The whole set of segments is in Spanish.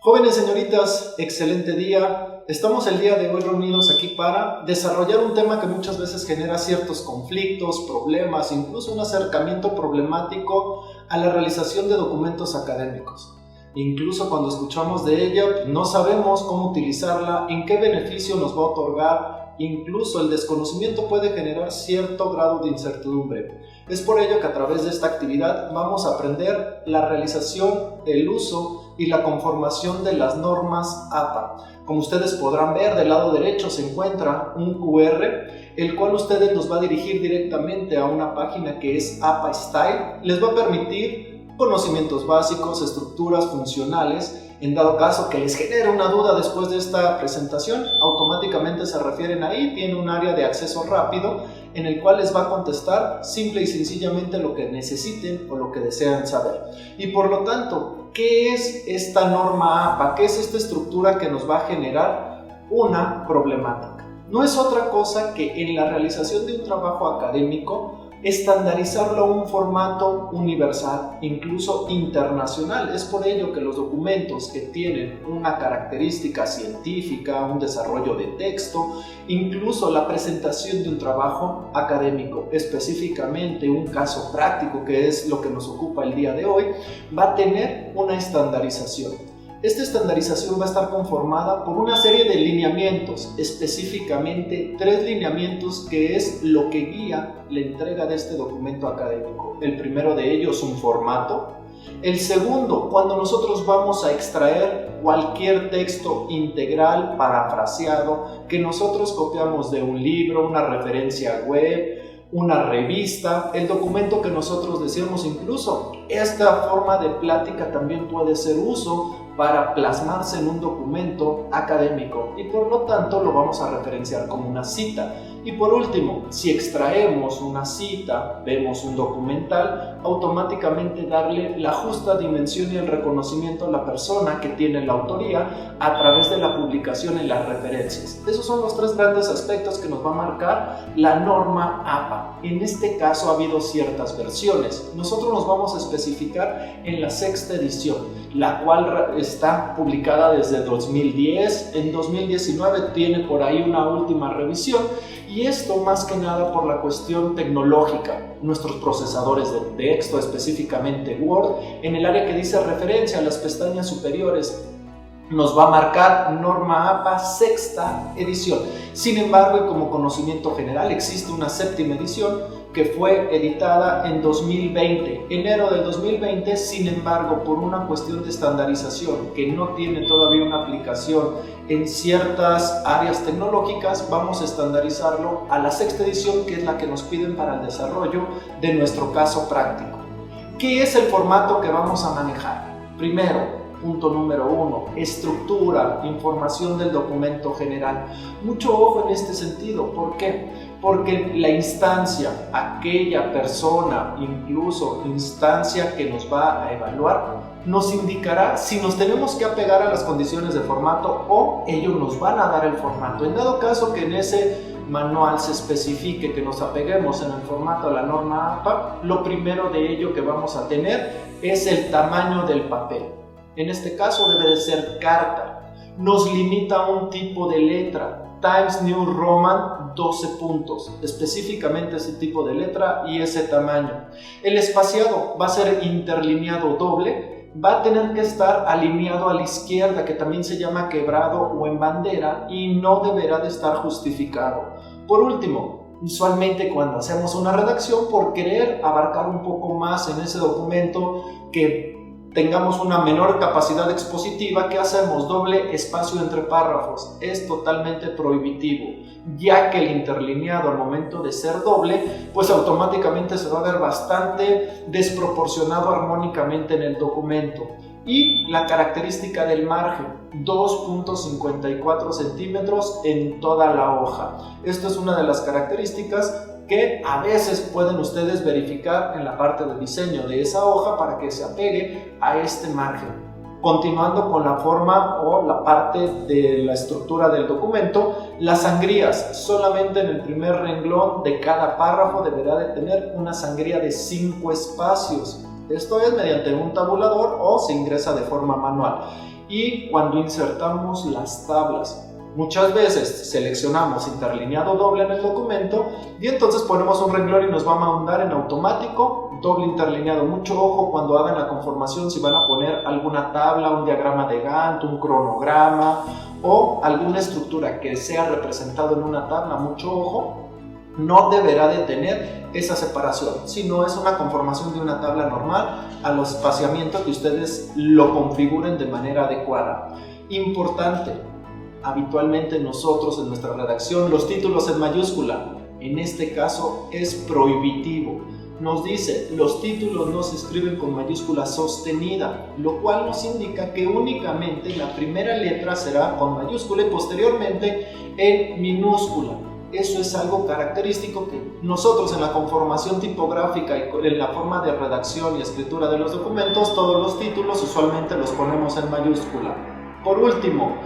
Jóvenes señoritas, excelente día. Estamos el día de hoy reunidos aquí para desarrollar un tema que muchas veces genera ciertos conflictos, problemas, incluso un acercamiento problemático a la realización de documentos académicos. Incluso cuando escuchamos de ella, no sabemos cómo utilizarla, en qué beneficio nos va a otorgar, incluso el desconocimiento puede generar cierto grado de incertidumbre. Es por ello que a través de esta actividad vamos a aprender la realización, el uso y la conformación de las normas APA. Como ustedes podrán ver, del lado derecho se encuentra un QR, el cual ustedes los va a dirigir directamente a una página que es APA Style. Les va a permitir conocimientos básicos, estructuras funcionales. En dado caso que les genere una duda después de esta presentación, automáticamente se refieren ahí, tiene un área de acceso rápido en el cual les va a contestar simple y sencillamente lo que necesiten o lo que desean saber. Y por lo tanto, ¿qué es esta norma APA? ¿Qué es esta estructura que nos va a generar una problemática? No es otra cosa que en la realización de un trabajo académico estandarizarlo a un formato universal, incluso internacional. Es por ello que los documentos que tienen una característica científica, un desarrollo de texto, incluso la presentación de un trabajo académico, específicamente un caso práctico, que es lo que nos ocupa el día de hoy, va a tener una estandarización. Esta estandarización va a estar conformada por una serie de lineamientos, específicamente 3 lineamientos que es lo que guía la entrega de este documento académico. El primero de ellos, un formato. El segundo, cuando nosotros vamos a extraer cualquier texto integral, parafraseado, que nosotros copiamos de un libro, una referencia web, una revista, el documento que nosotros deseamos. Incluso esta forma de plática también puede ser uso para plasmarse en un documento académico y por lo tanto lo vamos a referenciar como una cita. Y por último, si extraemos una cita, vemos un documental, automáticamente darle la justa dimensión y el reconocimiento a la persona que tiene la autoría a través de la publicación en las referencias. Esos son los 3 grandes aspectos que nos va a marcar la norma APA. En este caso ha habido ciertas versiones. Nosotros nos vamos a especificar en la 6ª edición, la cual está publicada desde 2010. En 2019 tiene por ahí una última revisión. Y esto más que nada por la cuestión tecnológica. Nuestros procesadores de texto, específicamente Word, en el área que dice referencia a las pestañas superiores, nos va a marcar norma APA 6ª edición. Sin embargo, y como conocimiento general, existe una 7ª edición que fue editada en 2020, enero del 2020. Sin embargo, por una cuestión de estandarización que no tiene todavía una aplicación en ciertas áreas tecnológicas, vamos a estandarizarlo a la 6ª edición, que es la que nos piden para el desarrollo de nuestro caso práctico. ¿Qué es el formato que vamos a manejar? Primero, punto número 1, estructura, información del documento general. Mucho ojo en este sentido. ¿Por qué? Porque la instancia, aquella persona, incluso instancia que nos va a evaluar, nos indicará si nos tenemos que apegar a las condiciones de formato o ellos nos van a dar el formato. En dado caso que en ese manual se especifique que nos apeguemos en el formato a la norma APA, lo primero de ello que vamos a tener es el tamaño del papel. En este caso debe de ser carta. Nos limita a un tipo de letra, Times New Roman 12 puntos, específicamente ese tipo de letra y ese tamaño. El espaciado va a ser interlineado doble, va a tener que estar alineado a la izquierda, que también se llama quebrado o en bandera, y no deberá de estar justificado. Por último, usualmente cuando hacemos una redacción, por querer abarcar un poco más en ese documento, que tengamos una menor capacidad expositiva, ¿qué hacemos? Doble espacio entre párrafos. Es totalmente prohibitivo, ya que el interlineado al momento de ser doble, pues automáticamente se va a ver bastante desproporcionado armónicamente en el documento. Y la característica del margen, 2.54 centímetros en toda la hoja. Esto es una de las características que a veces pueden ustedes verificar en la parte de diseño de esa hoja para que se apegue a este margen. Continuando con la forma o la parte de la estructura del documento, las sangrías, solamente en el primer renglón de cada párrafo deberá de tener una sangría de 5 espacios. Esto es mediante un tabulador o se ingresa de forma manual. y cuando insertamos las tablas. Muchas veces seleccionamos interlineado doble en el documento y entonces ponemos un renglón y nos va a mandar en automático doble interlineado. Mucho ojo cuando hagan la conformación si van a poner alguna tabla, un diagrama de Gantt, un cronograma o alguna estructura que sea representado en una tabla. Mucho ojo, no deberá de tener esa separación, sino es una conformación de una tabla normal a los espaciamientos que ustedes lo configuren de manera adecuada. Importante, habitualmente nosotros en nuestra redacción los títulos en mayúscula, en este caso es prohibitivo. Nos dice, los títulos no se escriben con mayúscula sostenida, lo cual nos indica que únicamente la primera letra será con mayúscula y posteriormente en minúscula. Eso es algo característico que nosotros en la conformación tipográfica y en la forma de redacción y escritura de los documentos, todos los títulos usualmente los ponemos en mayúscula. Por último,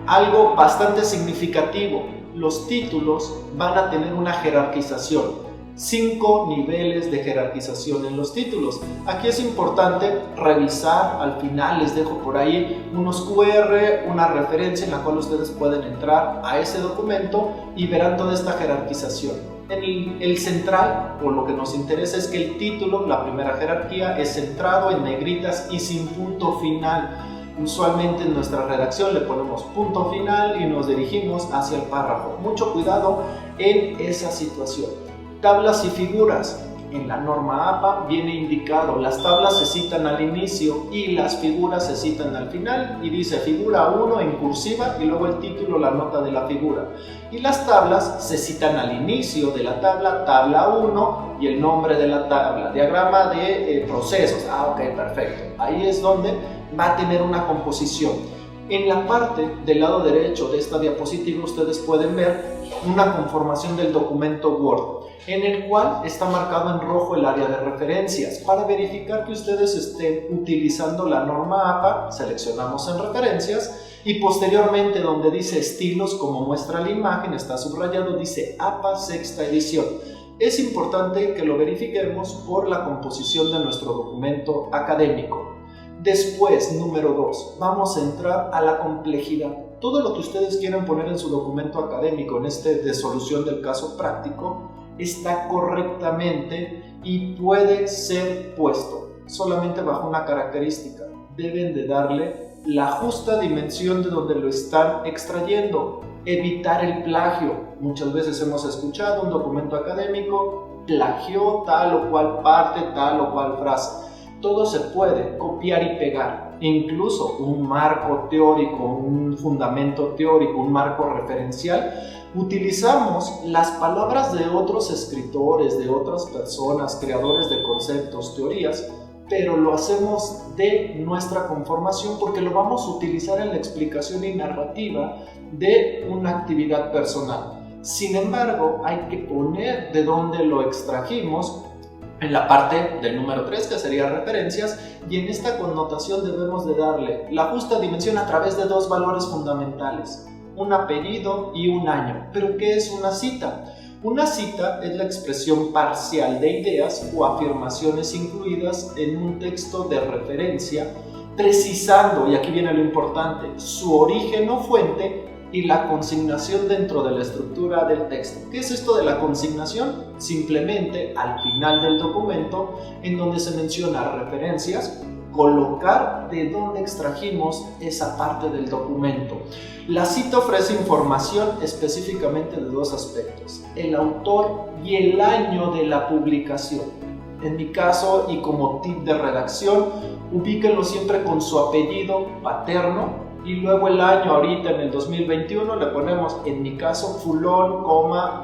algo bastante significativo, los títulos van a tener una jerarquización. 5 niveles de jerarquización en los títulos. Aquí es importante revisar, al final les dejo por ahí unos QR, una referencia en la cual ustedes pueden entrar a ese documento y verán toda esta jerarquización. El central, o lo que nos interesa, es que el título, la primera jerarquía, es centrado en negritas y sin punto final. Usualmente en nuestra redacción le ponemos punto final y nos dirigimos hacia el párrafo. Mucho cuidado en esa situación. Tablas y figuras. En la norma APA viene indicado, las tablas se citan al inicio y las figuras se citan al final y dice figura 1 en cursiva y luego el título, la nota de la figura. Y las tablas se citan al inicio de la tabla, tabla 1 y el nombre de la tabla, diagrama de procesos. Ok, perfecto. Ahí es donde va a tener una composición. En la parte del lado derecho de esta diapositiva ustedes pueden ver una conformación del documento Word, en el cual está marcado en rojo el área de referencias. Para verificar que ustedes estén utilizando la norma APA, seleccionamos en referencias y posteriormente donde dice estilos, como muestra la imagen, está subrayado, dice APA sexta edición. Es importante que lo verifiquemos por la composición de nuestro documento académico. Después, número 2, vamos a entrar a la complejidad. Todo lo que ustedes quieran poner en su documento académico, en este de solución del caso práctico, está correctamente y puede ser puesto solamente bajo una característica. Deben de darle la justa dimensión de donde lo están extrayendo. Evitar el plagio. Muchas veces hemos escuchado un documento académico plagió tal o cual parte, tal o cual frase. Todo se puede copiar y pegar, incluso un marco teórico, un fundamento teórico, un marco referencial. Utilizamos las palabras de otros escritores, de otras personas, creadores de conceptos, teorías, pero lo hacemos de nuestra conformación porque lo vamos a utilizar en la explicación y narrativa de una actividad personal. Sin embargo, hay que poner de dónde lo extrajimos en la parte del número 3, que sería referencias, y en esta connotación debemos de darle la justa dimensión a través de 2 valores fundamentales, un apellido y un año. ¿Pero qué es una cita? Una cita es la expresión parcial de ideas o afirmaciones incluidas en un texto de referencia, precisando, y aquí viene lo importante, su origen o fuente y la consignación dentro de la estructura del texto. ¿Qué es esto de la consignación? Simplemente al final del documento, en donde se menciona referencias, colocar de dónde extrajimos esa parte del documento. La cita ofrece información específicamente de 2 aspectos: el autor y el año de la publicación. En mi caso, y como tip de redacción, ubíquenlo siempre con su apellido paterno y luego el año. Ahorita en el 2021 le ponemos, en mi caso, fulón,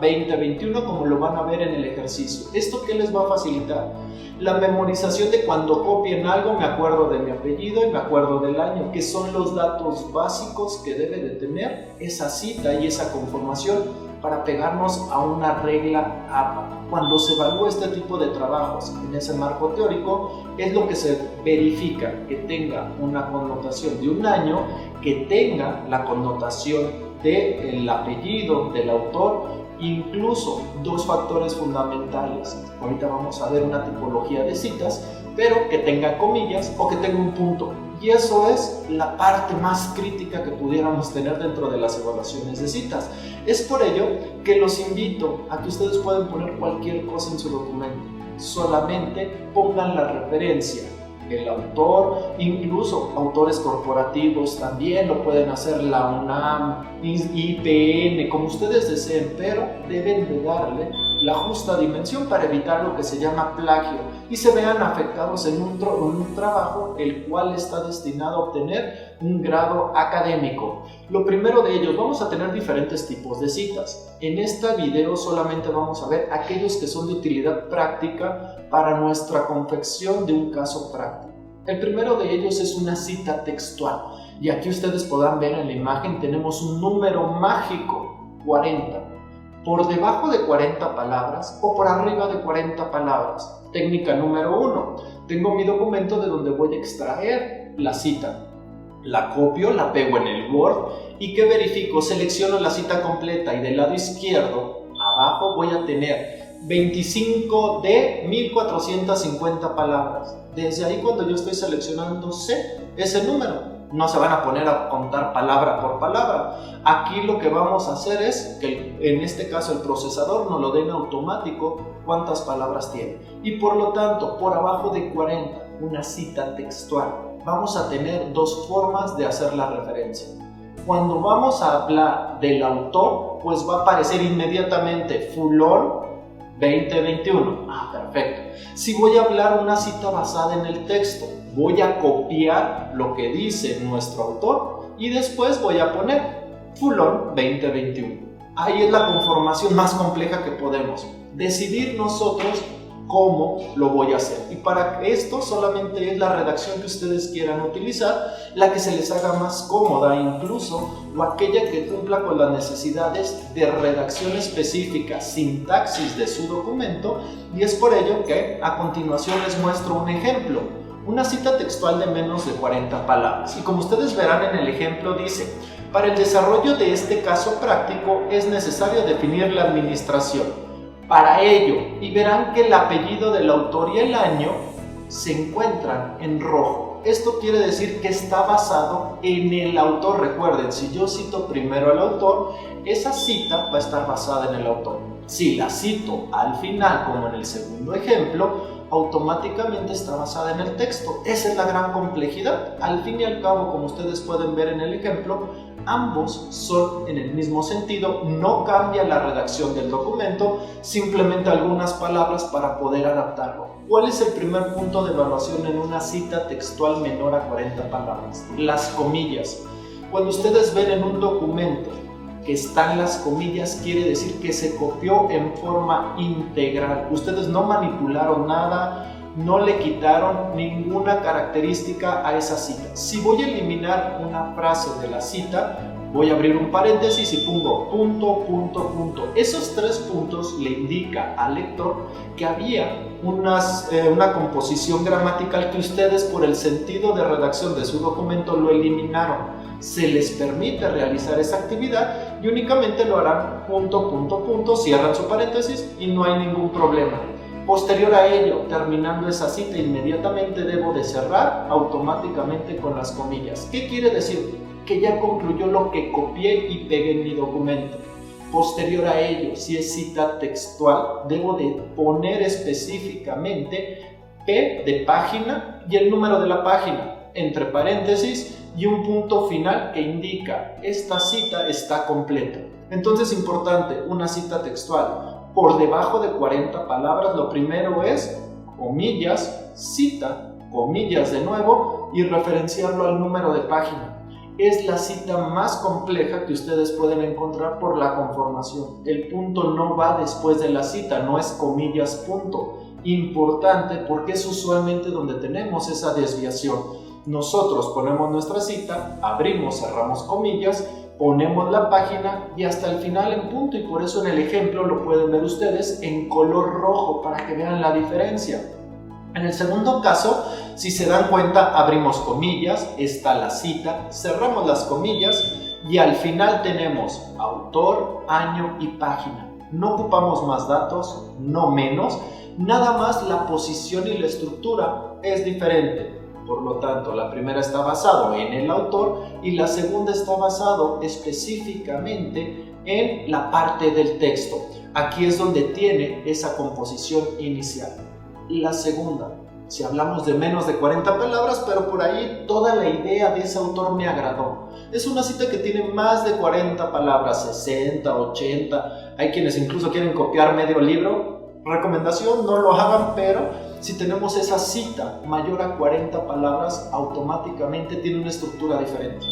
2021, como lo van a ver en el ejercicio. ¿Esto qué les va a facilitar? La memorización de cuando copien algo, me acuerdo de mi apellido y me acuerdo del año, que son los datos básicos que debe de tener esa cita y esa conformación para pegarnos a una regla APA. Cuando se evalúa este tipo de trabajos en ese marco teórico, es lo que se verifica, que tenga una connotación de un año, que tenga la connotación del apellido del autor, incluso 2 factores fundamentales. Ahorita vamos a ver una tipología de citas, pero que tenga comillas o que tenga un punto. Y eso es la parte más crítica que pudiéramos tener dentro de las evaluaciones de citas. Es por ello que los invito a que ustedes pueden poner cualquier cosa en su documento. Solamente pongan la referencia, el autor, incluso autores corporativos también lo pueden hacer, la UNAM, IPN, como ustedes deseen, pero deben de darle la justa dimensión para evitar lo que se llama plagio y se vean afectados en un trabajo el cual está destinado a obtener un grado académico. Lo primero de ellos, vamos a tener diferentes tipos de citas. En este video solamente vamos a ver aquellos que son de utilidad práctica para nuestra confección de un caso práctico. El primero de ellos es una cita textual y aquí ustedes podrán ver en la imagen tenemos un número mágico, 40. Por debajo de 40 palabras o por arriba de 40 palabras. Técnica número 1. Tengo mi documento de donde voy a extraer la cita. La copio, la pego en el Word y ¿qué verifico? Selecciono la cita completa y del lado izquierdo, abajo, voy a tener 25 de 1450 palabras. Desde ahí cuando yo estoy seleccionando sé ese número. No se van a poner a contar palabra por palabra. Aquí lo que vamos a hacer es que en este caso el procesador nos lo dé en automático cuántas palabras tiene. Y por lo tanto, por abajo de 40, una cita textual. Vamos a tener dos formas de hacer la referencia. Cuando vamos a hablar del autor, pues va a aparecer inmediatamente fulón 2021. Perfecto. Si voy a hablar una cita basada en el texto, voy a copiar lo que dice nuestro autor y después voy a poner fulón 2021. Ahí es la conformación más compleja que podemos decidir nosotros cómo lo voy a hacer. Y para esto solamente es la redacción que ustedes quieran utilizar, la que se les haga más cómoda incluso, o aquella que cumpla con las necesidades de redacción específica, sintaxis de su documento, y es por ello que a continuación les muestro un ejemplo. Una cita textual de menos de 40 palabras. Y como ustedes verán en el ejemplo dice, para el desarrollo de este caso práctico es necesario definir la administración. Para ello, y verán que el apellido del autor y el año se encuentran en rojo. Esto quiere decir que está basado en el autor. Recuerden, si yo cito primero al autor, esa cita va a estar basada en el autor. Si la cito al final, como en el segundo ejemplo, automáticamente está basada en el texto. Esa es la gran complejidad. Al fin y al cabo, como ustedes pueden ver en el ejemplo, ambos son en el mismo sentido, no cambia la redacción del documento, simplemente algunas palabras para poder adaptarlo. ¿Cuál es el primer punto de evaluación en una cita textual menor a 40 palabras? Las comillas. Cuando ustedes ven en un documento que están las comillas, quiere decir que se copió en forma integral. Ustedes no manipularon nada, no le quitaron ninguna característica a esa cita. Si voy a eliminar una frase de la cita, voy a abrir un paréntesis y pongo punto, punto, punto. Esos 3 puntos le indica al lector que había una composición gramatical que ustedes por el sentido de redacción de su documento lo eliminaron. Se les permite realizar esa actividad y únicamente lo harán punto, punto, punto, cierran su paréntesis y no hay ningún problema. Posterior a ello, terminando esa cita, inmediatamente debo de cerrar automáticamente con las comillas. ¿Qué quiere decir? Que ya concluyó lo que copié y pegué en mi documento. Posterior a ello, si es cita textual, debo de poner específicamente P de página y el número de la página, entre paréntesis y un punto final que indica esta cita está completa. Entonces, importante, una cita textual por debajo de 40 palabras, lo primero es comillas, cita, comillas de nuevo y referenciarlo al número de página. Es la cita más compleja que ustedes pueden encontrar por la conformación. El punto no va después de la cita, no es comillas punto. Importante porque es usualmente donde tenemos esa desviación. Nosotros ponemos nuestra cita, abrimos, cerramos comillas, ponemos la página y hasta el final en punto, y por eso en el ejemplo lo pueden ver ustedes en color rojo para que vean la diferencia. En el segundo caso, si se dan cuenta, abrimos comillas, está la cita, cerramos las comillas y al final tenemos autor, año y página. No ocupamos más datos, no menos, nada más la posición y la estructura es diferente. Por lo tanto, la primera está basado en el autor y la segunda está basado específicamente en la parte del texto. Aquí es donde tiene esa composición inicial. La segunda, si hablamos de menos de 40 palabras, pero por ahí toda la idea de ese autor me agradó. Es una cita que tiene más de 40 palabras, 60, 80. Hay quienes incluso quieren copiar medio libro. Recomendación, no lo hagan, pero si tenemos esa cita mayor a 40 palabras, automáticamente tiene una estructura diferente.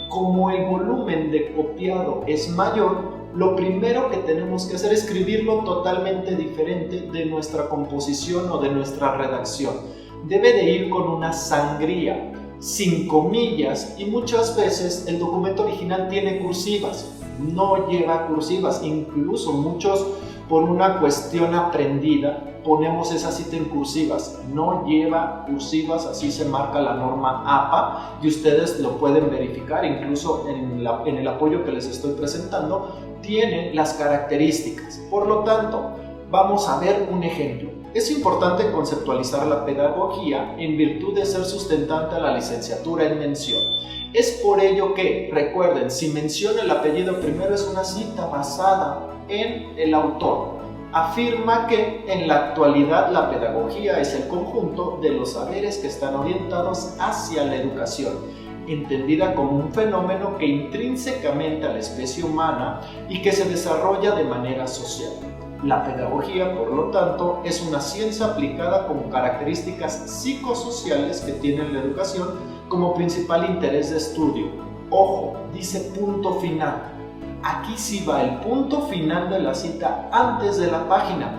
Como el volumen de copiado es mayor, lo primero que tenemos que hacer es escribirlo totalmente diferente de nuestra composición o de nuestra redacción. Debe de ir con una sangría, sin comillas, y muchas veces el documento original tiene cursivas, no lleva cursivas, incluso muchos por una cuestión aprendida ponemos esa cita en cursivas, no lleva cursivas, así se marca la norma APA y ustedes lo pueden verificar, incluso en el apoyo que les estoy presentando tiene las características. Por lo tanto, vamos a ver un ejemplo. Es importante conceptualizar la pedagogía en virtud de ser sustentante a la licenciatura en mención. Es por ello que, recuerden, si menciona el apellido primero es una cita basada en el autor. Afirma que en la actualidad la pedagogía es el conjunto de los saberes que están orientados hacia la educación, entendida como un fenómeno que intrínsecamente a la especie humana y que se desarrolla de manera social. La pedagogía, por lo tanto, es una ciencia aplicada con características psicosociales que tiene la educación como principal interés de estudio. Ojo, dice punto final. Aquí sí va el punto final de la cita antes de la página.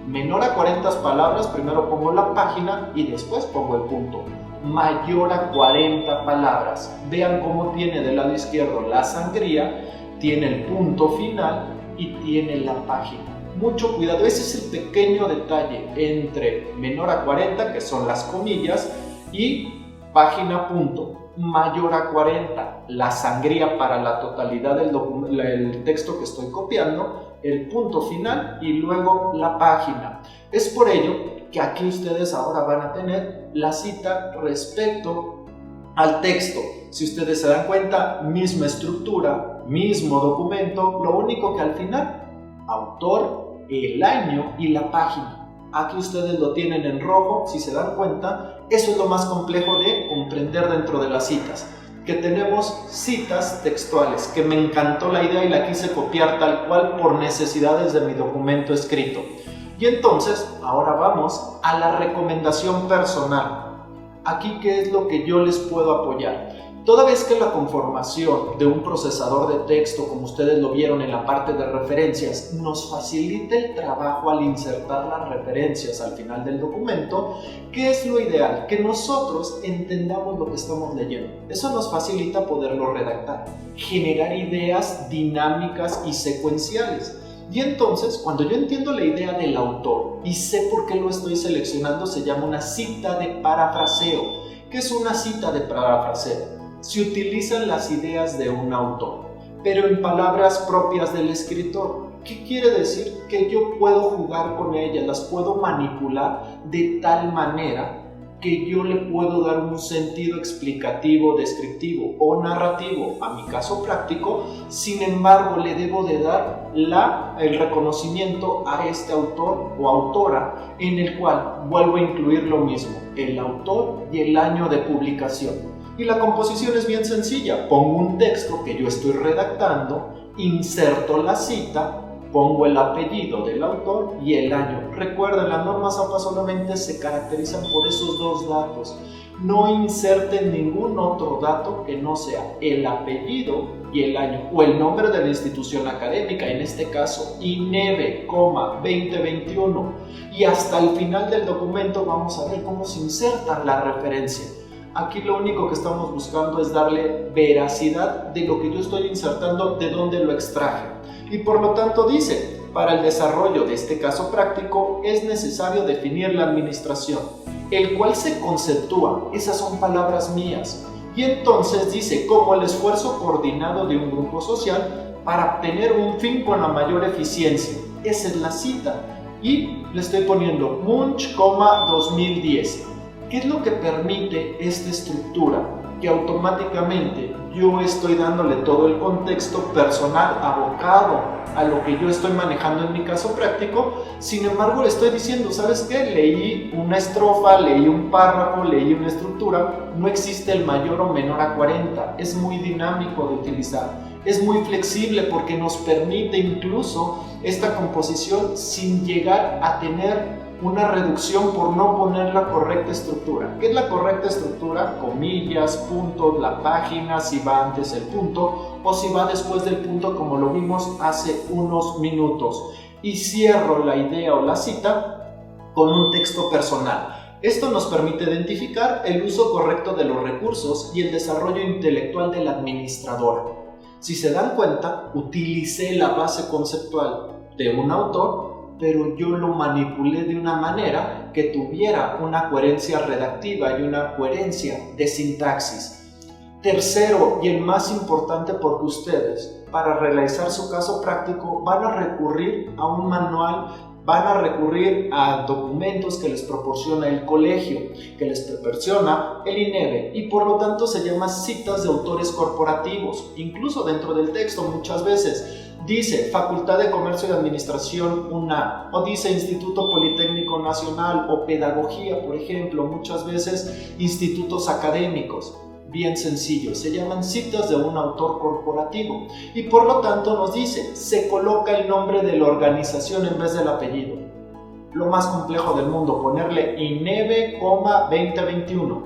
Menor a 40 palabras, primero pongo la página y después pongo el punto. Mayor a 40 palabras. Vean cómo tiene del lado izquierdo la sangría, tiene el punto final y tiene la página. Mucho cuidado, ese es el pequeño detalle entre menor a 40, que son las comillas, y página punto. Mayor a 40, la sangría para la totalidad del texto que estoy copiando, el punto final y luego la página. Es por ello que aquí ustedes ahora van a tener la cita respecto al texto. Si ustedes se dan cuenta, misma estructura, mismo documento, lo único que al final, autor, el año y la página. Aquí ustedes lo tienen en rojo, si se dan cuenta, eso es lo más complejo de comprender dentro de las citas, que tenemos citas textuales, que me encantó la idea y la quise copiar tal cual por necesidades de mi documento escrito. Y entonces, ahora vamos a la recomendación personal. Aquí, ¿qué es lo que yo les puedo apoyar? Toda vez que la conformación de un procesador de texto, como ustedes lo vieron en la parte de referencias, nos facilita el trabajo al insertar las referencias al final del documento, ¿qué es lo ideal? Que nosotros entendamos lo que estamos leyendo. Eso nos facilita poderlo redactar, generar ideas dinámicas y secuenciales. Y entonces, cuando yo entiendo la idea del autor y sé por qué lo estoy seleccionando, se llama una cita de parafraseo. ¿Qué es una cita de parafraseo? Se utilizan las ideas de un autor, pero en palabras propias del escritor. ¿Qué quiere decir? Que yo puedo jugar con ellas, las puedo manipular de tal manera que yo le puedo dar un sentido explicativo, descriptivo o narrativo a mi caso práctico. Sin embargo, le debo de dar el reconocimiento a este autor o autora, en el cual vuelvo a incluir lo mismo, el autor y el año de publicación. Y la composición es bien sencilla. Pongo un texto que yo estoy redactando, inserto la cita, pongo el apellido del autor y el año. Recuerden, las normas APA solamente se caracterizan por esos dos datos. No inserten ningún otro dato que no sea el apellido y el año, o el nombre de la institución académica, en este caso INEVE, 2021. Y hasta el final del documento vamos a ver cómo se inserta la referencia. Aquí lo único que estamos buscando es darle veracidad de lo que yo estoy insertando, de dónde lo extraje. Y por lo tanto dice, para el desarrollo de este caso práctico es necesario definir la administración, el cual se conceptúa, esas son palabras mías, y entonces dice, como el esfuerzo coordinado de un grupo social para obtener un fin con la mayor eficiencia. Esa es la cita, y le estoy poniendo Munch, 2010. ¿Qué es lo que permite esta estructura? Que automáticamente yo estoy dándole todo el contexto personal abocado a lo que yo estoy manejando en mi caso práctico. Sin embargo, le estoy diciendo, ¿sabes qué? Leí una estrofa, leí un párrafo, leí una estructura. No existe el mayor o menor a 40. Es muy dinámico de utilizar. Es muy flexible porque nos permite incluso esta composición sin llegar a tener una reducción por no poner la correcta estructura. ¿Qué es la correcta estructura? Comillas, puntos, la página, si va antes el punto o si va después del punto, como lo vimos hace unos minutos. Y cierro la idea o la cita con un texto personal. Esto nos permite identificar el uso correcto de los recursos y el desarrollo intelectual del administrador. Si se dan cuenta, utilicé la base conceptual de un autor, pero yo lo manipulé de una manera que tuviera una coherencia redactiva y una coherencia de sintaxis. Tercero, y el más importante, porque ustedes, para realizar su caso práctico, van a recurrir a un manual, van a recurrir a documentos que les proporciona el colegio, que les proporciona el INEVE, y por lo tanto se llama citas de autores corporativos. Incluso dentro del texto muchas veces dice Facultad de Comercio y Administración UNAM, o dice Instituto Politécnico Nacional, o Pedagogía, por ejemplo, muchas veces institutos académicos. Bien sencillo, se llaman citas de un autor corporativo y por lo tanto nos dice, se coloca el nombre de la organización en vez del apellido. Lo más complejo del mundo, ponerle INEVE, 2021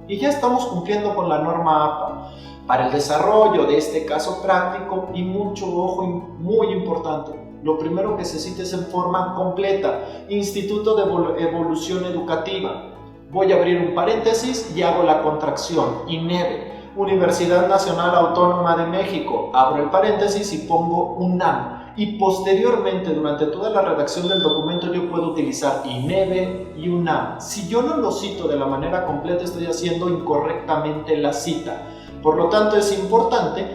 y ya estamos cumpliendo con la norma APA. Para el desarrollo de este caso práctico, y mucho ojo, muy importante, lo primero que se cita es en forma completa, Instituto de Evolución Educativa. Voy a abrir un paréntesis y hago la contracción, INEVE, Universidad Nacional Autónoma de México, abro el paréntesis y pongo UNAM. Y posteriormente, durante toda la redacción del documento, yo puedo utilizar INEVE y UNAM. Si yo no lo cito de la manera completa, estoy haciendo incorrectamente la cita. Por lo tanto, es importante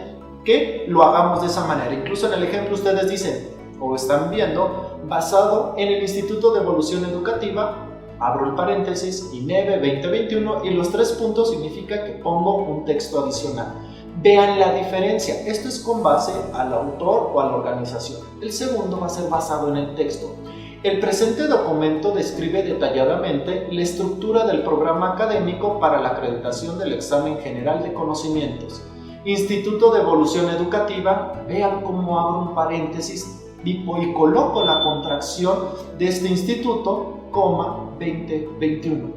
que lo hagamos de esa manera. Incluso en el ejemplo ustedes dicen, o están viendo, basado en el Instituto de Evolución Educativa, abro el paréntesis, INEVE 2021, y los 3 puntos significa que pongo un texto adicional. Vean la diferencia. Esto es con base al autor o a la organización. El segundo va a ser basado en el texto. El presente documento describe detalladamente la estructura del programa académico para la acreditación del examen general de conocimientos. Instituto de Evolución Educativa, vean cómo abro un paréntesis y coloco la contracción de este instituto, 2021.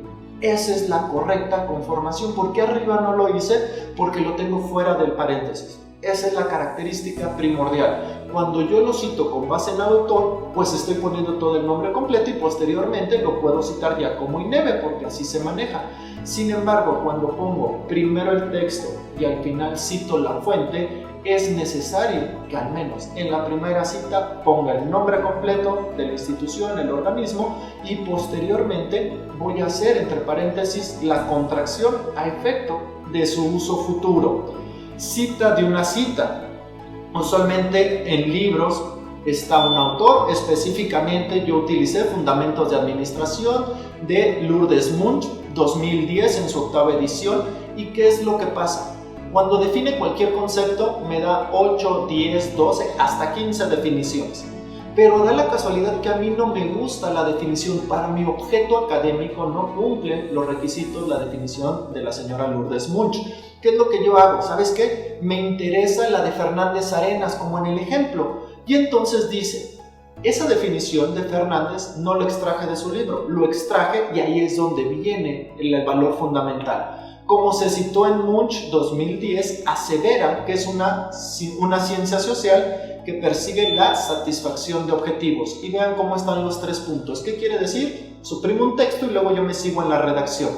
Esa es la correcta conformación. ¿Por qué arriba no lo hice? Porque lo tengo fuera del paréntesis. Esa es la característica primordial. Cuando yo lo cito con base en autor, pues estoy poniendo todo el nombre completo y posteriormente lo puedo citar ya como INEVE, porque así se maneja. Sin embargo, cuando pongo primero el texto y al final cito la fuente, es necesario que al menos en la primera cita ponga el nombre completo de la institución, el organismo, y posteriormente voy a hacer entre paréntesis la contracción a efecto de su uso futuro. Cita de una cita. Usualmente en libros está un autor, específicamente yo utilicé Fundamentos de Administración de Lourdes Munch, 2010 en su 8ª edición. ¿Y qué es lo que pasa? Cuando define cualquier concepto me da 8, 10, 12, hasta 15 definiciones. Pero da la casualidad que a mí no me gusta la definición. Para mi objeto académico no cumple los requisitos la definición de la señora Lourdes Munch. ¿Qué es lo que yo hago? ¿Sabes qué? Me interesa la de Fernández Arenas, como en el ejemplo. Y entonces dice, esa definición de Fernández no lo extraje de su libro, lo extraje y ahí es donde viene el valor fundamental. Como se citó en Munch 2010, asevera que es una ciencia social que persigue la satisfacción de objetivos. Y vean cómo están los 3 puntos. ¿Qué quiere decir? Suprimo un texto y luego yo me sigo en la redacción.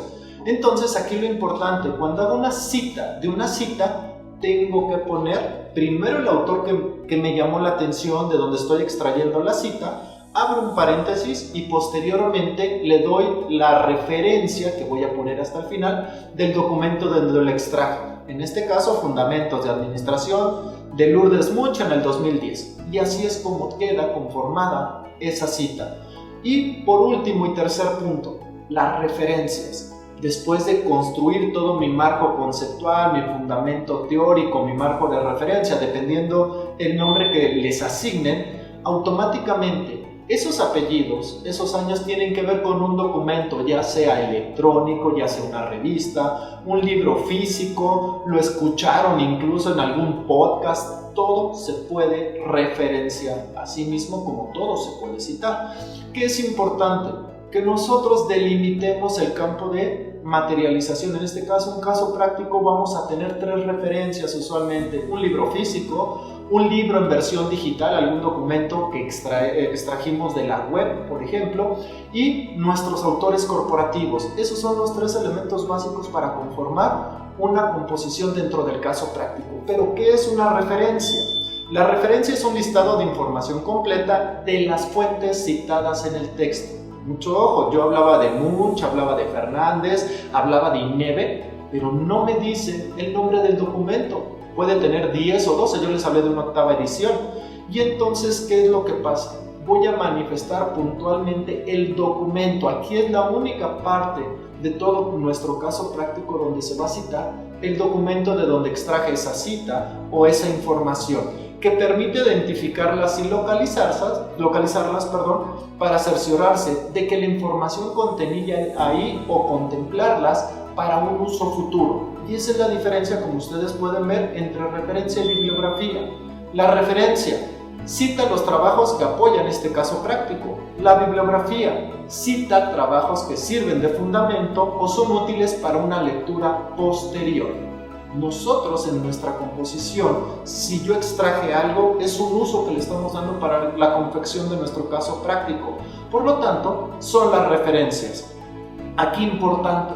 Entonces aquí lo importante, cuando hago una cita de una cita, tengo que poner primero el autor que me llamó la atención, de donde estoy extrayendo la cita, abro un paréntesis y posteriormente le doy la referencia que voy a poner hasta el final del documento donde lo extraje. En este caso, Fundamentos de Administración de Lourdes Munch en el 2010. Y así es como queda conformada esa cita. Y por último y tercer punto, las referencias. después de construir todo mi marco conceptual, mi fundamento teórico, mi marco de referencia, dependiendo el nombre que les asignen, automáticamente esos apellidos, esos años tienen que ver con un documento, ya sea electrónico, ya sea una revista, un libro físico, lo escucharon incluso en algún podcast, todo se puede referenciar, así mismo como todo se puede citar. ¿Qué es importante? Que nosotros delimitemos el campo de materialización. En este caso, un caso práctico, vamos a tener 3 referencias usualmente: un libro físico, un libro en versión digital, algún documento que extrajimos de la web, por ejemplo, y nuestros autores corporativos. Esos son los 3 elementos básicos para conformar una composición dentro del caso práctico. Pero, ¿qué es una referencia? La referencia es un listado de información completa de las fuentes citadas en el texto. Mucho ojo, yo hablaba de Munch, hablaba de Fernández, hablaba de Ineve, pero no me dice el nombre del documento. Puede tener 10 o 12, yo les hablé de una 8ª edición. Y entonces, ¿qué es lo que pasa? Voy a manifestar puntualmente el documento. Aquí es la única parte de todo nuestro caso práctico donde se va a citar el documento de donde extraje esa cita o esa información, que permite identificarlas y localizarlas, para cerciorarse de que la información contenida ahí o contemplarlas para un uso futuro. Y esa es la diferencia, como ustedes pueden ver, entre referencia y bibliografía. La referencia cita los trabajos que apoyan este caso práctico. La bibliografía cita trabajos que sirven de fundamento o son útiles para una lectura posterior. Nosotros en nuestra composición, si yo extraje algo, es un uso que le estamos dando para la confección de nuestro caso práctico. Por lo tanto, son las referencias. Aquí importante,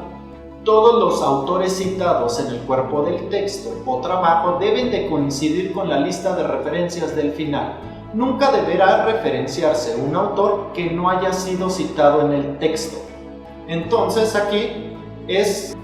todos los autores citados en el cuerpo del texto o trabajo deben de coincidir con la lista de referencias del final. Nunca deberá referenciarse un autor que no haya sido citado en el texto. Entonces aquí es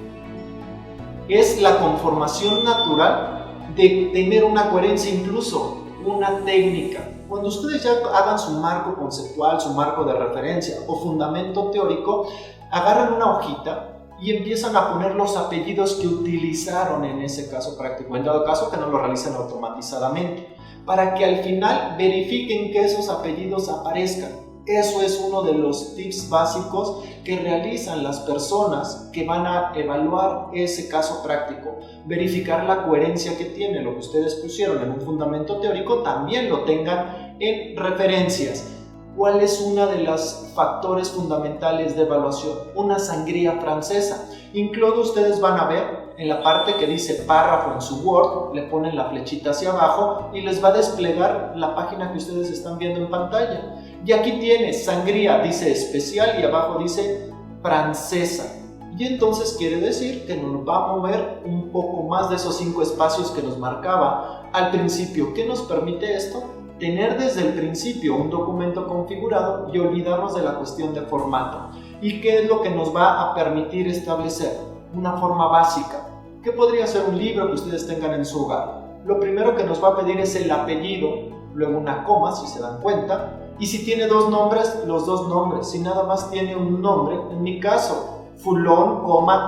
la conformación natural de tener una coherencia, incluso una técnica. Cuando ustedes ya hagan su marco conceptual, su marco de referencia o fundamento teórico, agarran una hojita y empiezan a poner los apellidos que utilizaron en ese caso práctico, en dado caso que no lo realicen automatizadamente, para que al final verifiquen que esos apellidos aparezcan. Eso es uno de los tips básicos que realizan las personas que van a evaluar ese caso práctico. Verificar la coherencia que tiene lo que ustedes pusieron en un fundamento teórico, también lo tengan en referencias. ¿Cuál es uno de los factores fundamentales de evaluación? Una sangría francesa. Incluso ustedes van a ver en la parte que dice párrafo en su Word, le ponen la flechita hacia abajo y les va a desplegar la página que ustedes están viendo en pantalla. Y aquí tiene sangría, dice especial, y abajo dice francesa. Y entonces quiere decir que nos va a mover un poco más de esos 5 espacios que nos marcaba al principio. ¿Qué nos permite esto? Tener desde el principio un documento configurado y olvidarnos de la cuestión de formato. ¿Y qué es lo que nos va a permitir establecer? Una forma básica. ¿Qué podría ser un libro que ustedes tengan en su hogar? Lo primero que nos va a pedir es el apellido, luego una coma, si se dan cuenta, y si tiene 2 nombres, los 2 nombres. Si nada más tiene un nombre, en mi caso, Fulón,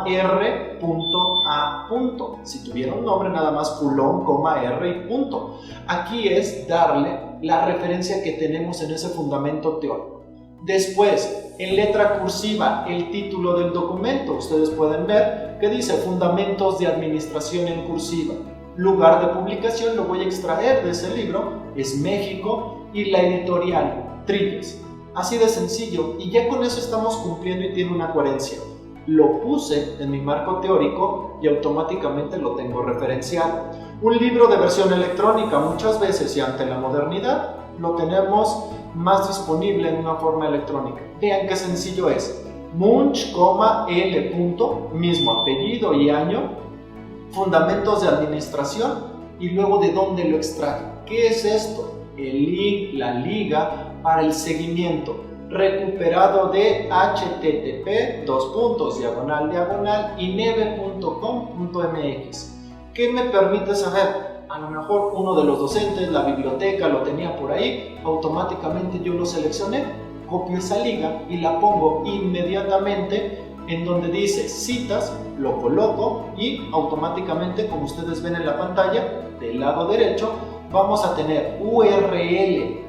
R. A. Si tuviera un nombre, nada más Fulón, R y punto. Aquí es darle la referencia que tenemos en ese fundamento teórico. Después, en letra cursiva, el título del documento. Ustedes pueden ver que dice Fundamentos de Administración en cursiva. Lugar de publicación, lo voy a extraer de ese libro, es México, y la editorial, Trilles. Así de sencillo, y ya con eso estamos cumpliendo y tiene una coherencia. Lo puse en mi marco teórico y automáticamente lo tengo referenciado. Un libro de versión electrónica, muchas veces y ante la modernidad, lo tenemos más disponible en una forma electrónica. Vean qué sencillo es. Munch, L. mismo apellido y año, fundamentos de administración y luego de dónde lo extraje. ¿Qué es esto? El link, la liga para el seguimiento recuperado de http://ineve.com.mx. ¿Qué me permite saber? A lo mejor uno de los docentes, la biblioteca lo tenía por ahí, automáticamente yo lo seleccioné, copio esa liga y la pongo inmediatamente en donde dice citas, lo coloco y automáticamente, como ustedes ven en la pantalla, del lado derecho, vamos a tener URL.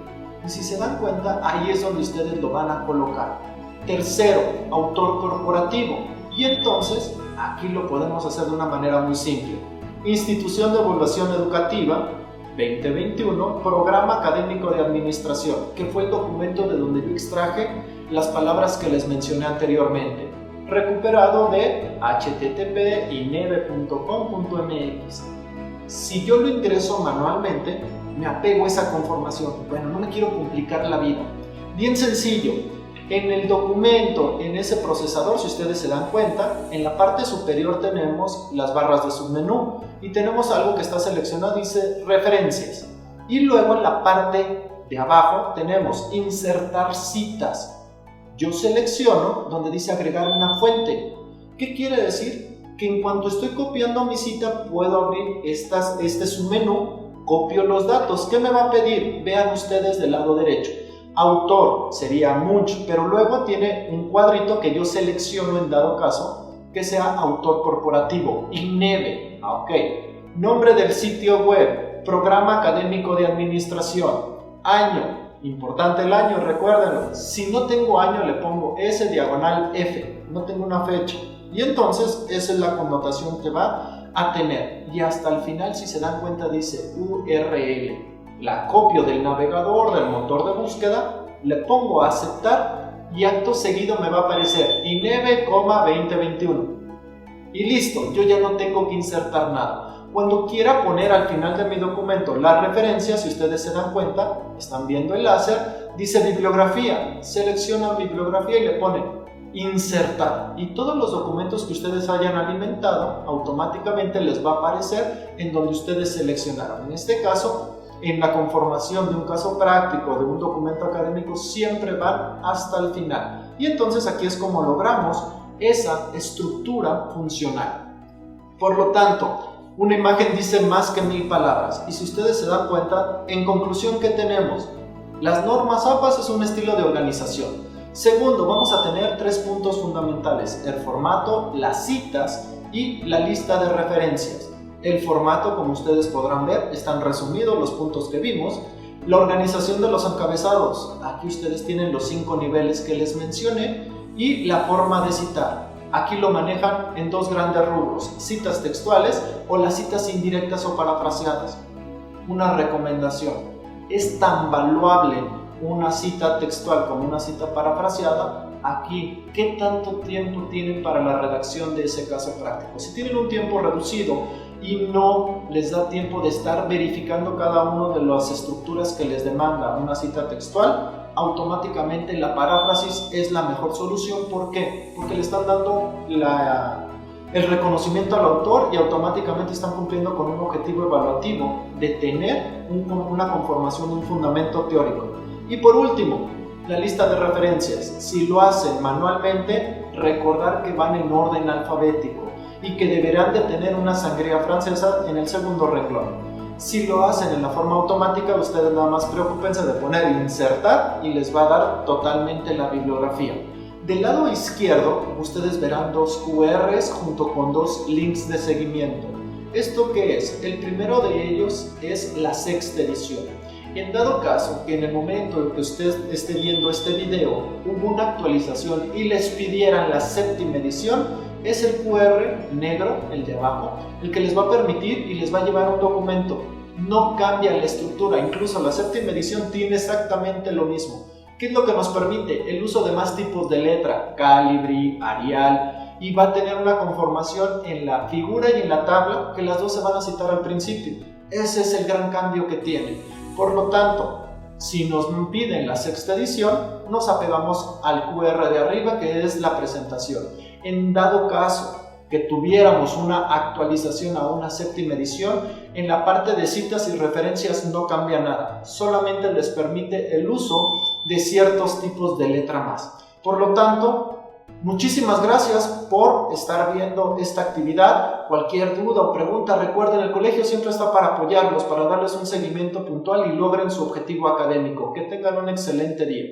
Y si se dan cuenta, ahí es donde ustedes lo van a colocar. Tercero, autor corporativo. Y entonces, aquí lo podemos hacer de una manera muy simple. Institución de Evaluación Educativa 2021, Programa Académico de Administración, que fue el documento de donde yo extraje las palabras que les mencioné anteriormente, recuperado de http://ineve.com.mx. Si yo lo ingreso manualmente, me apego a esa conformación. Bueno, no me quiero complicar la vida. Bien sencillo. En el documento, en ese procesador, si ustedes se dan cuenta, en la parte superior tenemos las barras de submenú y tenemos algo que está seleccionado, dice referencias. Y luego en la parte de abajo tenemos insertar citas. Yo selecciono donde dice agregar una fuente. ¿Qué quiere decir? Que en cuanto estoy copiando mi cita, puedo abrir este submenú, copio los datos. ¿Qué me va a pedir? Vean ustedes del lado derecho. Autor sería Munch, pero luego tiene un cuadrito que yo selecciono en dado caso que sea autor corporativo, INEVE. Ok. Nombre del sitio web, Programa Académico de Administración, año, importante el año, recuérdenlo. Si no tengo año le pongo S/F, no tengo una fecha. Y entonces esa es la connotación que va a tener. Y hasta el final, si se dan cuenta, dice URL. La copio del navegador, del motor de búsqueda, le pongo a aceptar y acto seguido me va a aparecer INEVE, 2021. Y listo, yo ya no tengo que insertar nada. Cuando quiera poner al final de mi documento la referencia, si ustedes se dan cuenta, están viendo el láser, dice bibliografía. Seleccionan bibliografía y le ponen insertar. Y todos los documentos que ustedes hayan alimentado, automáticamente les va a aparecer en donde ustedes seleccionaron. En este caso, en la conformación de un caso práctico, de un documento académico, siempre van hasta el final. Y entonces aquí es como logramos esa estructura funcional. Por lo tanto, una imagen dice más que 1000 palabras. Y si ustedes se dan cuenta, en conclusión, ¿qué tenemos? Las normas APAS es un estilo de organización. Segundo, vamos a tener 3 puntos fundamentales: el formato, las citas y la lista de referencias. El formato, como ustedes podrán ver, están resumidos los puntos que vimos. La organización de los encabezados, aquí ustedes tienen los 5 niveles que les mencioné, y la forma de citar. Aquí lo manejan en 2 grandes rubros: citas textuales o las citas indirectas o parafraseadas. Una recomendación: es tan valuable una cita textual como una cita parafraseada. Aquí, ¿qué tanto tiempo tienen para la redacción de ese caso práctico? Si tienen un tiempo reducido y no les da tiempo de estar verificando cada una de las estructuras que les demanda una cita textual, automáticamente la paráfrasis es la mejor solución. ¿Por qué? Porque le están dando el reconocimiento al autor y automáticamente están cumpliendo con un objetivo evaluativo de tener una conformación, un fundamento teórico. Y por último, la lista de referencias. Si lo hacen manualmente, recordar que van en orden alfabético y que deberán de tener una sangría francesa en el segundo renglón. Si lo hacen en la forma automática, ustedes nada más preocúpense de poner insertar y les va a dar totalmente la bibliografía. Del lado izquierdo, ustedes verán 2 QRs junto con 2 links de seguimiento. ¿Esto qué es? El primero de ellos es la 6ª edición. En dado caso que en el momento en que usted esté viendo este video hubo una actualización y les pidieran la 7ª edición, es el QR negro, el de abajo, el que les va a permitir y les va a llevar un documento. No cambia la estructura, incluso la 7ª edición tiene exactamente lo mismo. ¿Qué es lo que nos permite? El uso de más tipos de letra, Calibri, Arial, y va a tener una conformación en la figura y en la tabla que las dos se van a citar al principio. Ese es el gran cambio que tiene. Por lo tanto, si nos piden la 6ª edición, nos apegamos al QR de arriba, que es la presentación. En dado caso que tuviéramos una actualización a una 7ª edición, en la parte de citas y referencias no cambia nada, solamente les permite el uso de ciertos tipos de letra más. Por lo tanto, muchísimas gracias por estar viendo esta actividad. Cualquier duda o pregunta, recuerden, el colegio siempre está para apoyarlos, para darles un seguimiento puntual y logren su objetivo académico. Que tengan un excelente día.